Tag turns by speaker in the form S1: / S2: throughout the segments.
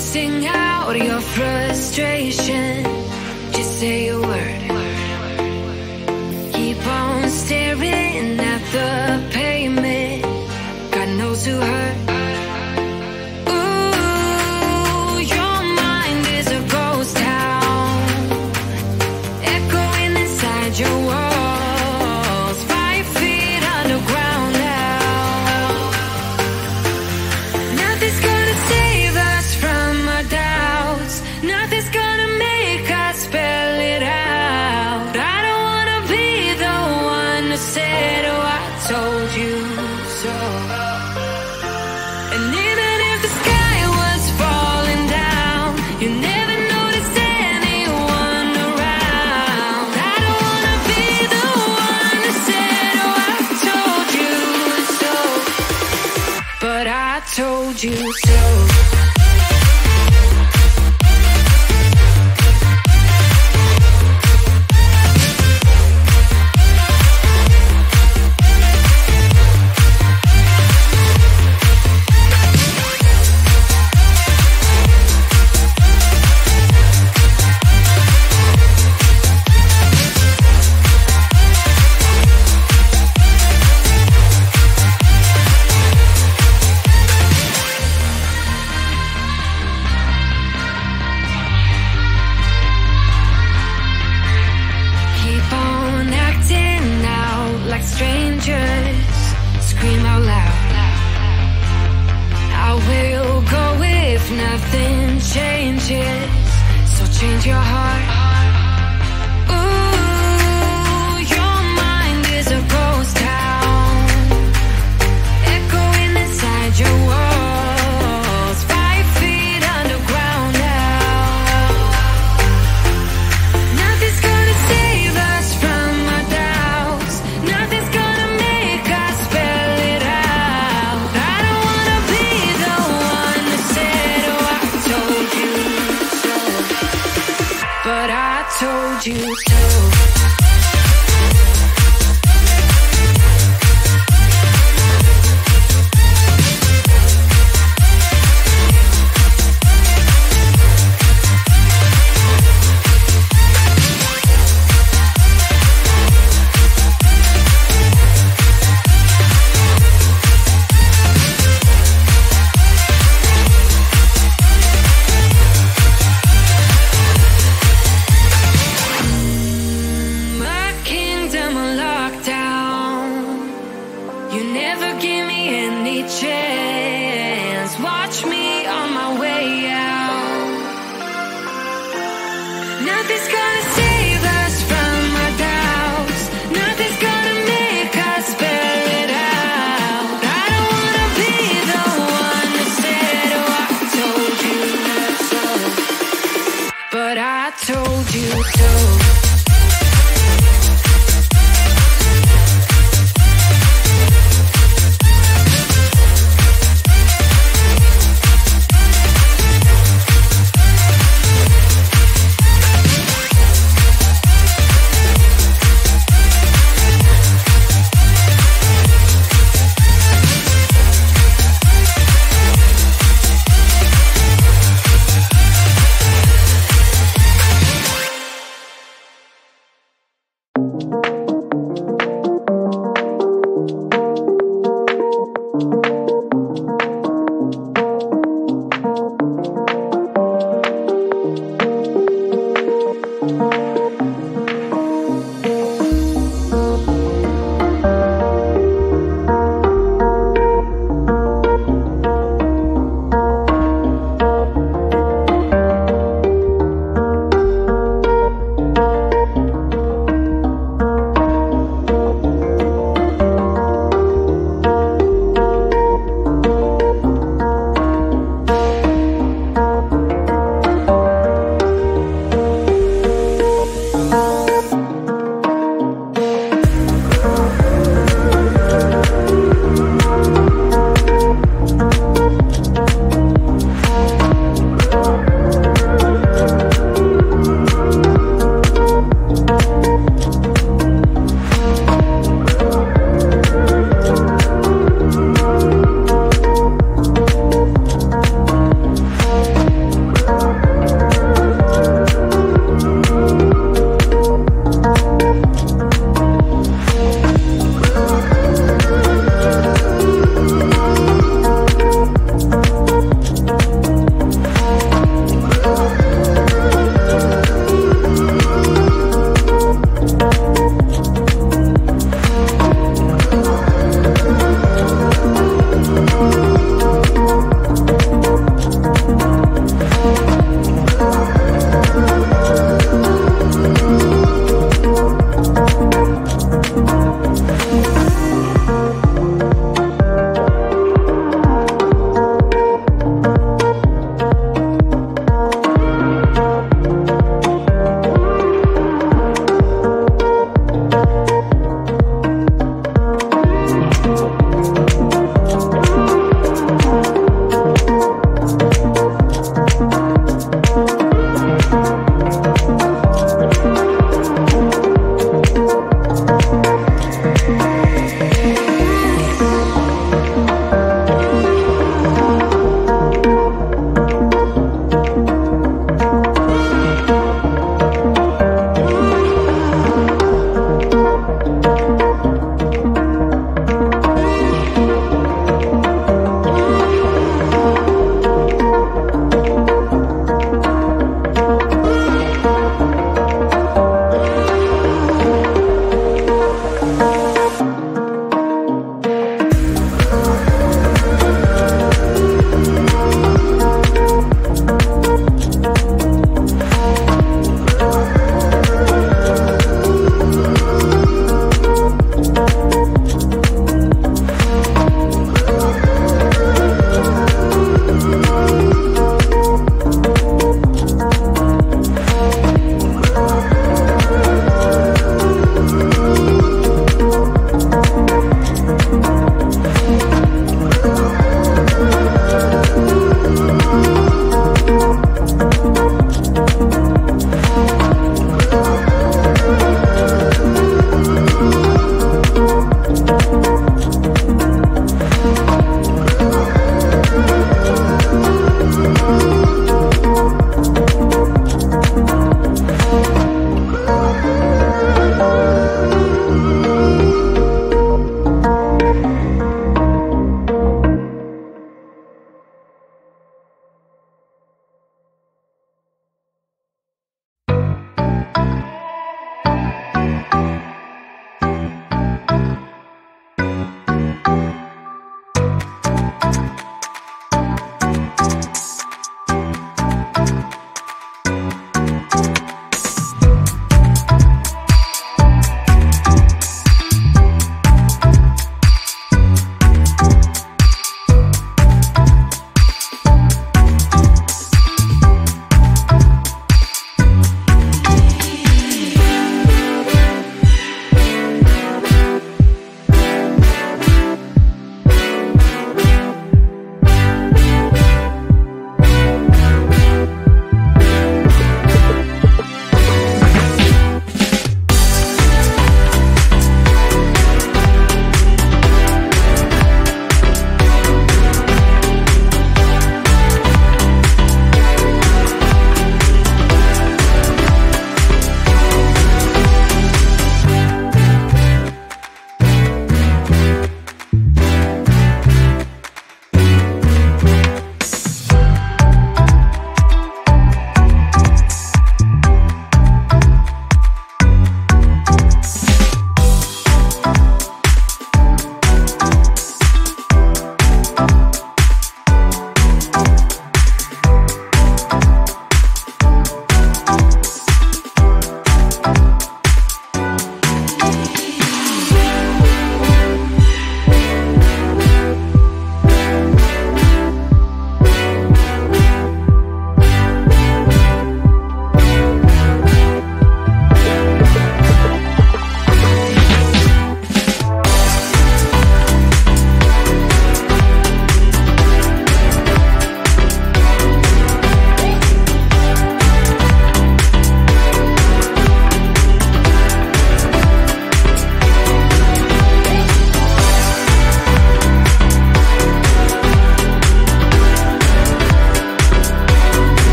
S1: sing out your frustration. Just say a word. Keep on staring at the pavement. God knows who hurt. Ooh, your mind is a ghost town, echoing inside your walls, 5 feet underground now. Nothing's gonna save us from our doubts. Nothing's gonna make us spell it out. I don't wanna be the one who said, oh, I told you so. And even if the sky was falling down, you never noticed anyone around. I don't wanna be the one who said, oh, I told you so. But I told you so. Keep on acting out like strangers. Scream out loud. I will go if nothing changes. So change your heart. Ooh, your mind is a ghost town, echoing inside your walls, 5 feet underground now. Nothing's gonna save us from our doubts. Nothing's gonna make us spell it out. I don't wanna be the one that said, oh, I told you so. But I told you so.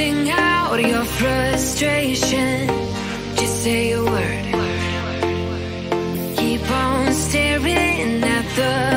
S1: sing out your frustration. Just say a word. Keep on staring at the